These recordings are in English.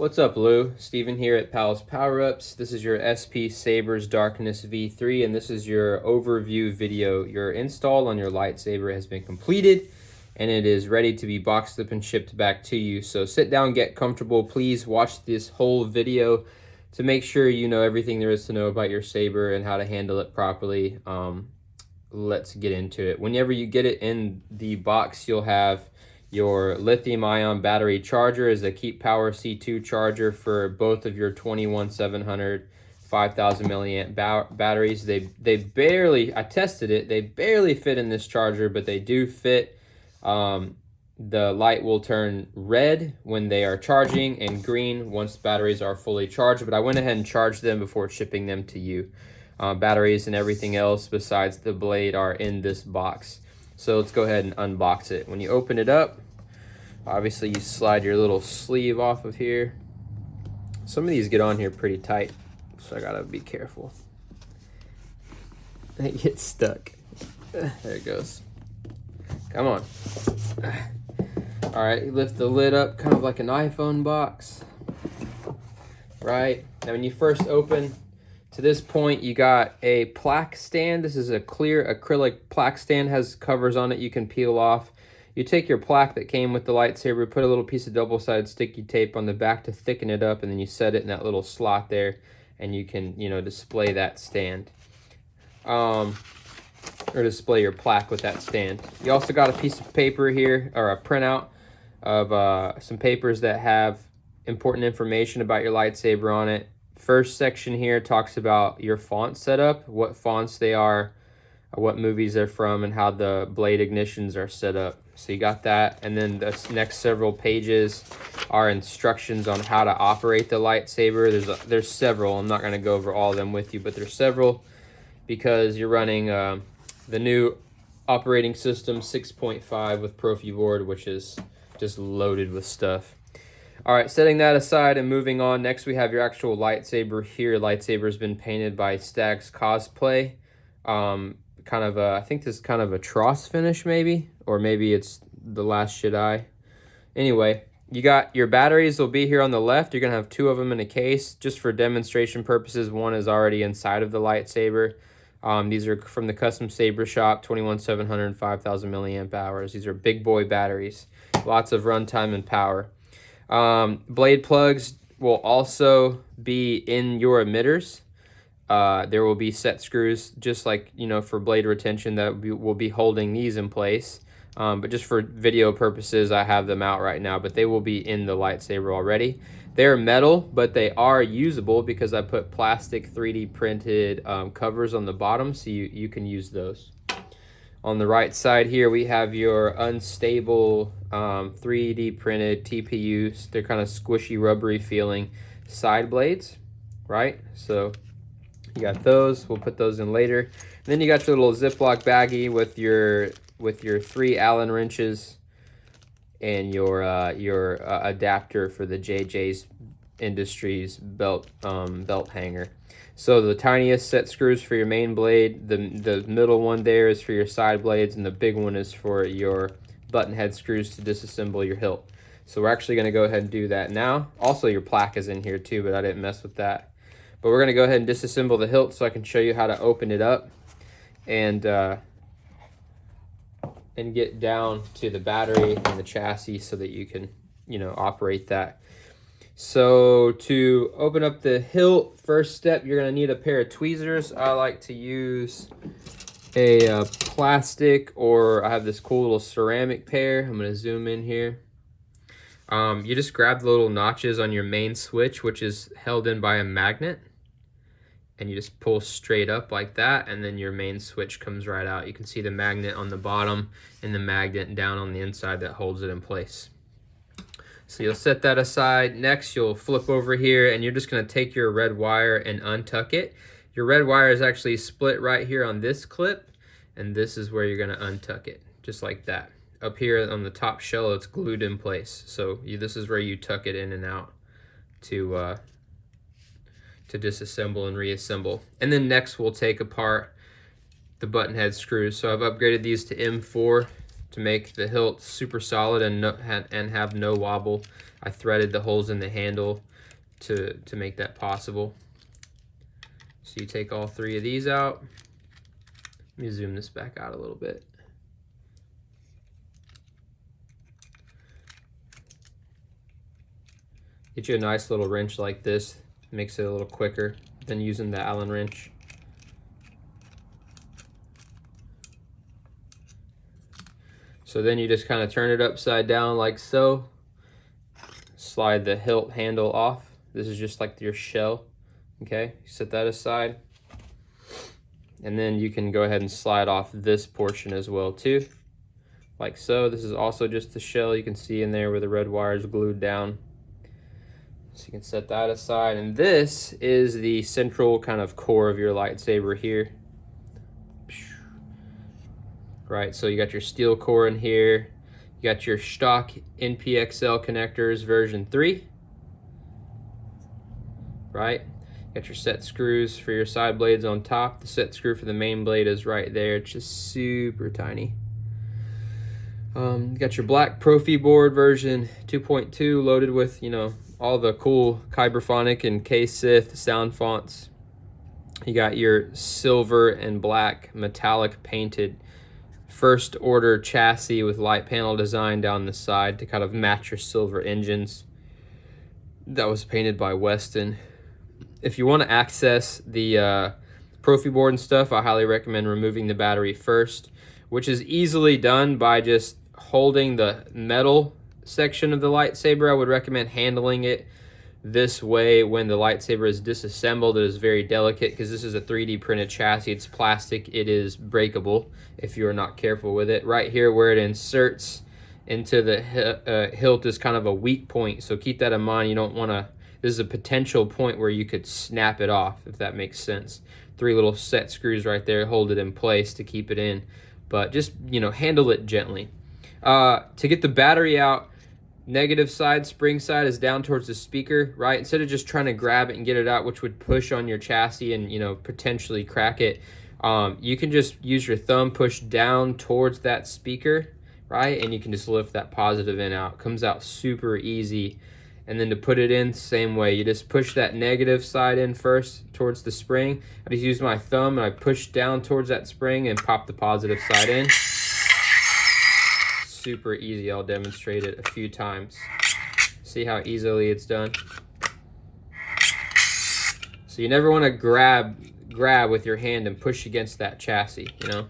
What's up, Lou? Steven here at Pal's Power Ups. This is your SP Sabers Darkness V3, and this is your overview video. Your install on your lightsaber has been completed, and it is ready to be boxed up and shipped back to you. So sit down, get comfortable. Please watch this whole video to make sure you know everything there is to know about your saber and how to handle it properly. Let's get into it. Whenever you get it in the box, you'll have your lithium-ion battery charger is a Keep Power C2 charger for both of your 21700 5000 milliamp batteries. They barely, I tested it, they barely fit in this charger, but they do fit. The light will turn red when they are charging and green once batteries are fully charged, but I went ahead and charged them before shipping them to you. Batteries and everything else besides the blade are in this box. So let's go ahead and unbox it. When you open it up, obviously you slide your little sleeve off of here. Some of these get on here pretty tight, so I gotta be careful. It gets stuck. There it goes. Come on. All right, you lift the lid up, kind of like an iPhone box. Right, now when you first open, to this point, you got a plaque stand. This is a clear acrylic plaque stand, has covers on it you can peel off. You take your plaque that came with the lightsaber, put a little piece of double-sided sticky tape on the back to thicken it up, and then you set it in that little slot there, and you can, display that stand. Or display your plaque with that stand. You also got a piece of paper here, or a printout of some papers that have important information about your lightsaber on it. First section here talks about your font setup, what fonts they are, what movies they're from, and how the blade ignitions are set up. So you got that, and then the next several pages are instructions on how to operate the lightsaber. There's several. I'm not going to go over all of them with you, but there's several because you're running the new operating system 6.5 with Profi board, which is just loaded with stuff. All right, setting that aside and moving on. Next, we have your actual lightsaber here. Lightsaber has been painted by Stag's Cosplay. I think this is kind of a Tross finish maybe, or maybe it's The Last Jedi. Anyway, you got your batteries will be here on the left. You're going to have two of them in a case. Just for demonstration purposes, one is already inside of the lightsaber. These are from the Custom Saber Shop, 21700 5000 milliamp hours. These are big boy batteries. Lots of runtime and power. Blade plugs will also be in your emitters. There will be set screws, just like, for blade retention, that will be holding these in place. But just for video purposes, I have them out right now, but they will be in the lightsaber already. They're metal, but they are usable because I put plastic 3D printed covers on the bottom, so you can use those. On the right side here, we have your unstable 3D printed TPUs. They're kind of squishy, rubbery feeling side blades, right? So you got those. We'll put those in later. And then you got your little Ziploc baggie with your 3 Allen wrenches and your adapter for the JJ's Industries belt hanger. So the tiniest set screws for your main blade, the middle one there is for your side blades, and the big one is for your button head screws to disassemble your hilt. So we're actually going to go ahead and do that now. Also, your plaque is in here too, but I didn't mess with that. But we're going to go ahead and disassemble the hilt so I can show you how to open it up and get down to the battery and the chassis so that you can, operate that. So to open up the hilt, first step, you're going to need a pair of tweezers. I like to use a plastic, or I have this cool little ceramic pair. I'm going to zoom in here. You just grab the little notches on your main switch, which is held in by a magnet, and you just pull straight up like that, and then your main switch comes right out. You can see the magnet on the bottom and the magnet down on the inside that holds it in place. So you'll set that aside. Next, you'll flip over here, and you're just going to take your red wire and untuck it. Your red wire is actually split right here on this clip, and this is where you're going to untuck it, just like that. Up here on the top shell, it's glued in place. So this is where you tuck it in and out to disassemble and reassemble. And then next, we'll take apart the button head screws. So I've upgraded these to M4 to make the hilt super solid and have no wobble. I threaded the holes in the handle to make that possible. So you take all 3 of these out. Let me zoom this back out a little bit. Get you a nice little wrench like this. Makes it a little quicker than using the Allen wrench. So then you just kind of turn it upside down like so. Slide the hilt handle off. This is just like your shell. Okay, set that aside. And then you can go ahead and slide off this portion as well too. Like so. This is also just the shell. You can see in there where the red wire is glued down. So you can set that aside. And this is the central kind of core of your lightsaber here. Right, so you got your steel core in here. You got your stock NPXL connectors version 3. Right, got your set screws for your side blades on top. The set screw for the main blade is right there. It's just super tiny. You got your black Profi board version 2.2 loaded with, you know, all the cool Kyberphonic and K-Sith sound fonts. You got your silver and black metallic painted first order chassis with light panel design down the side to kind of match your silver engines. That was painted by Weston. If you want to access the Profi board and stuff, I highly recommend removing the battery first, which is easily done by just holding the metal section of the lightsaber. I would recommend handling it this way when the lightsaber is disassembled. It is very delicate because this is a 3D printed chassis. It's plastic. It is breakable if you are not careful with it. Right here where it inserts into the hilt is kind of a weak point, so keep that in mind. You don't want to, this is a potential point where you could snap it off, if that makes sense. 3 little set screws right there hold it in place to keep it in, but just, you know, handle it gently. To get the battery out, negative side, spring side is down towards the speaker, right? Instead of just trying to grab it and get it out, which would push on your chassis and, you know, potentially crack it, you can just use your thumb, push down towards that speaker, right? And you can just lift that positive in out. Comes out super easy. And then to put it in, same way. You just push that negative side in first towards the spring. I just use my thumb and I push down towards that spring and pop the positive side in. Super easy. I'll demonstrate it a few times. See how easily it's done? So you never want to grab with your hand and push against that chassis, you know?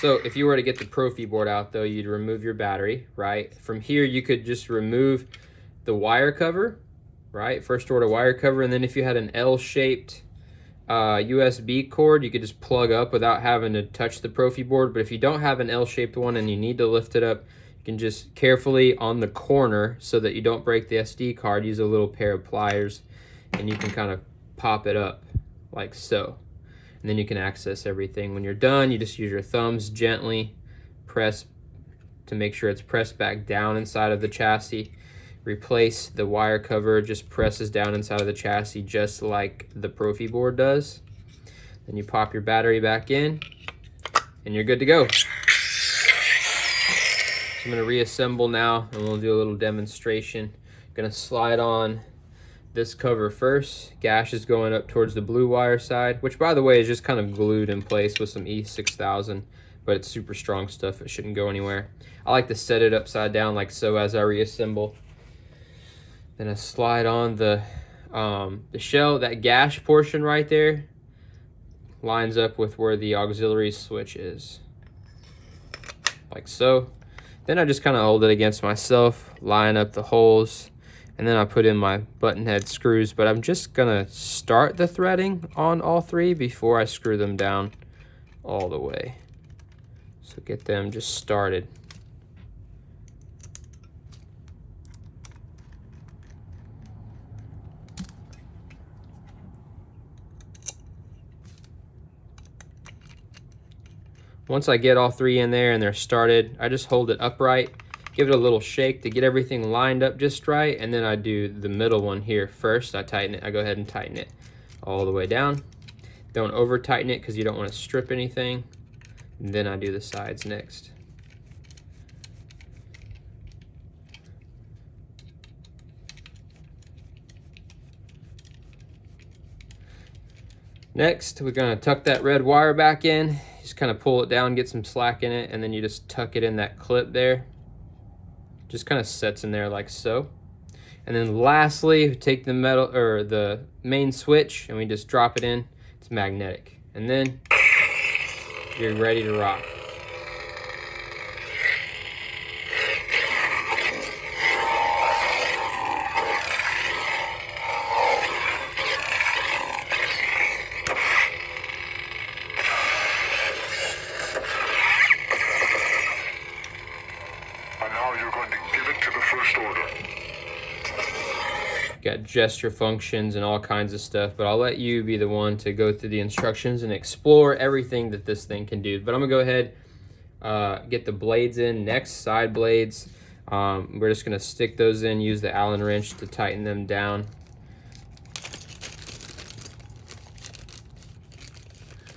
So if you were to get the Profi board out though, you'd remove your battery, right? From here, you could just remove the wire cover, right? First order wire cover. And then if you had an L-shaped USB cord, you could just plug up without having to touch the Profi board. But if you don't have an L-shaped one and you need to lift it up, you can just carefully on the corner so that you don't break the SD card, use a little pair of pliers and you can kind of pop it up like so. And then you can access everything. When you're done, you just use your thumbs, gently press to make sure it's pressed back down inside of the chassis. Replace the wire cover, just presses down inside of the chassis just like the Profi board does. Then you pop your battery back in and you're good to go. So I'm gonna reassemble now and we'll do a little demonstration. I'm gonna slide on this cover first. Gash is going up towards the blue wire side, which by the way is just kind of glued in place with some E6000, but it's super strong stuff. It shouldn't go anywhere. I like to set it upside down like so as I reassemble. Then I slide on the shell. That gash portion right there lines up with where the auxiliary switch is, like so. Then I just kind of hold it against myself, line up the holes, and then I put in my button head screws, but I'm just gonna start the threading on all 3 before I screw them down all the way. So get them just started. Once I get all 3 in there and they're started, I just hold it upright, give it a little shake to get everything lined up just right, and then I do the middle one here first. I tighten it. I go ahead and tighten it all the way down. Don't over tighten it because you don't want to strip anything. And then I do the sides next. Next, we're gonna tuck that red wire back in. Just kind of pull it down, get some slack in it, and then you just tuck it in that clip there. Just kind of sets in there like so. And then lastly, we take the metal or the main switch and we just drop it in. It's magnetic. And then you're ready to rock. Got gesture functions and all kinds of stuff, but I'll let you be the one to go through the instructions and explore everything that this thing can do. But I'm gonna go ahead, get the blades in next, side blades. We're just gonna stick those in, use the Allen wrench to tighten them down.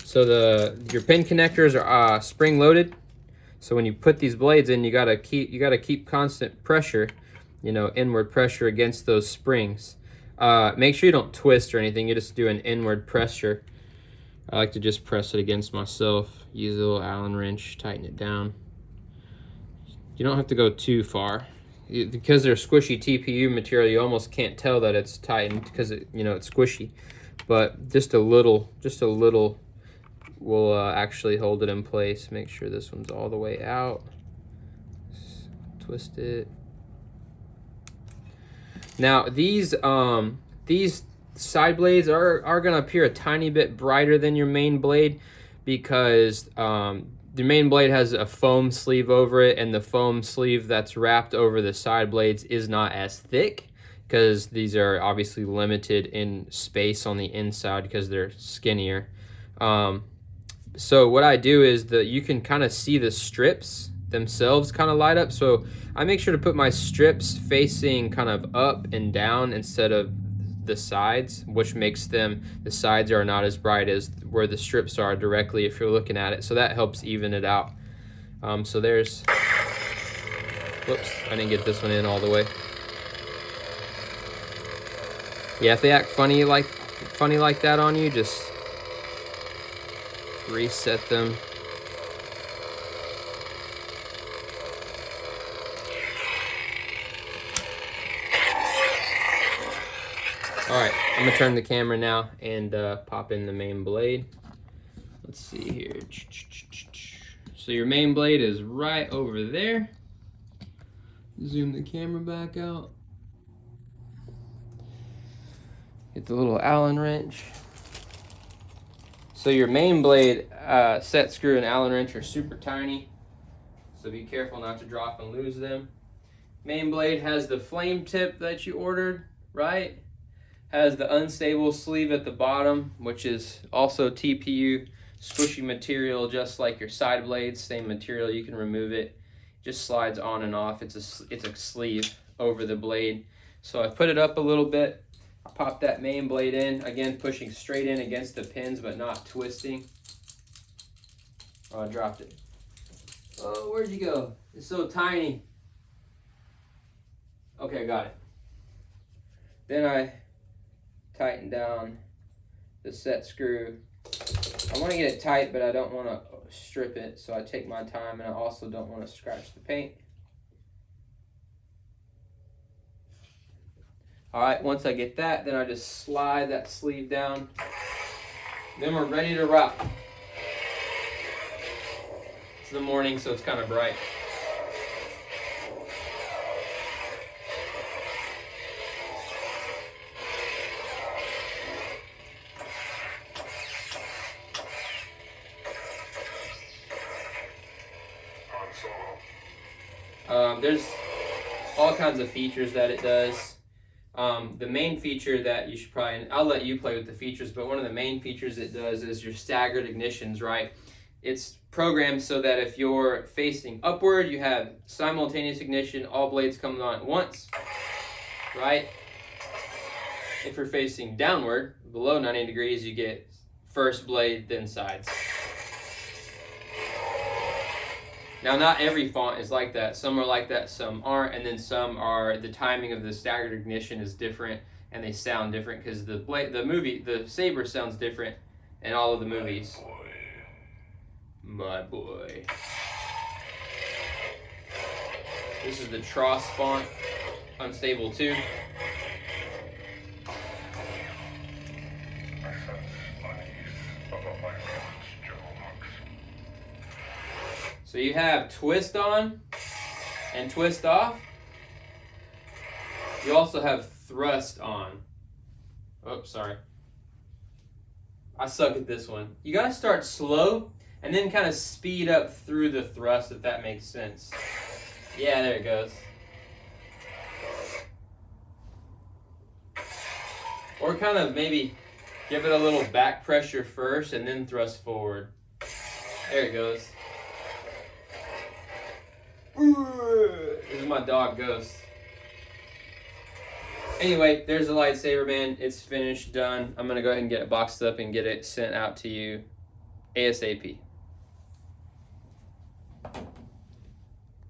So your pin connectors are spring loaded. So when you put these blades in, you gotta keep constant pressure, you know, inward pressure against those springs. Make sure you don't twist or anything. You just do an inward pressure. I like to just press it against myself. Use a little Allen wrench, tighten it down. You don't have to go too far. Because they're squishy TPU material, you almost can't tell that it's tightened because it's squishy. But just a little will actually hold it in place. Make sure this one's all the way out. Twist it. Now these side blades are gonna appear a tiny bit brighter than your main blade because the main blade has a foam sleeve over it, and the foam sleeve that's wrapped over the side blades is not as thick because these are obviously limited in space on the inside because they're skinnier. So what I do is you can kind of see the strips themselves kind of light up. So I make sure to put my strips facing kind of up and down instead of the sides, which makes the sides are not as bright as where the strips are directly if you're looking at it. So that helps even it out. So there's, whoops, I didn't get this one in all the way. Yeah, if they act funny like that on you, just reset them. All right, I'm gonna turn the camera now and pop in the main blade. Let's see here. So your main blade is right over there. Zoom the camera back out. Get the little Allen wrench. So your main blade set screw and Allen wrench are super tiny, so be careful not to drop and lose them. Main blade has the flame tip that you ordered, right? Has the unstable sleeve at the bottom, which is also TPU, squishy material, just like your side blades, same material. You can remove it. Just slides on and off. It's a sleeve over the blade. So I put it up a little bit. I pop that main blade in, again pushing straight in against the pins but not twisting. Oh, I dropped it. Oh, where'd you go? It's so tiny. Okay, got it. Then I tighten down the set screw. I want to get it tight, but I don't want to strip it, so I take my time, and I also don't want to scratch the paint. All right, once I get that, then I just slide that sleeve down. Then we're ready to rock. It's the morning, so it's kind of bright. There's all kinds of features that it does. The main feature that you should probably, I'll let you play with the features, but one of the main features it does is your staggered ignitions, right? It's programmed so that if you're facing upward, you have simultaneous ignition, all blades coming on at once, right? If you're facing downward, below 90 degrees, you get first blade, then sides. Now, not every font is like that. Some are like that, some aren't, and then some are, the timing of the staggered ignition is different, and they sound different because the saber sounds different in all of the movies. My boy. This is the Tross font, unstable too. So you have twist on and twist off. You also have thrust on. Oh, sorry. I suck at this one. You gotta start slow and then kind of speed up through the thrust, if that makes sense. Yeah, there it goes. Or kind of maybe give it a little back pressure first and then thrust forward. There it goes. This is my dog Ghost. Anyway, there's the lightsaber, man. It's finished, done. I'm gonna go ahead and get it boxed up and get it sent out to you ASAP.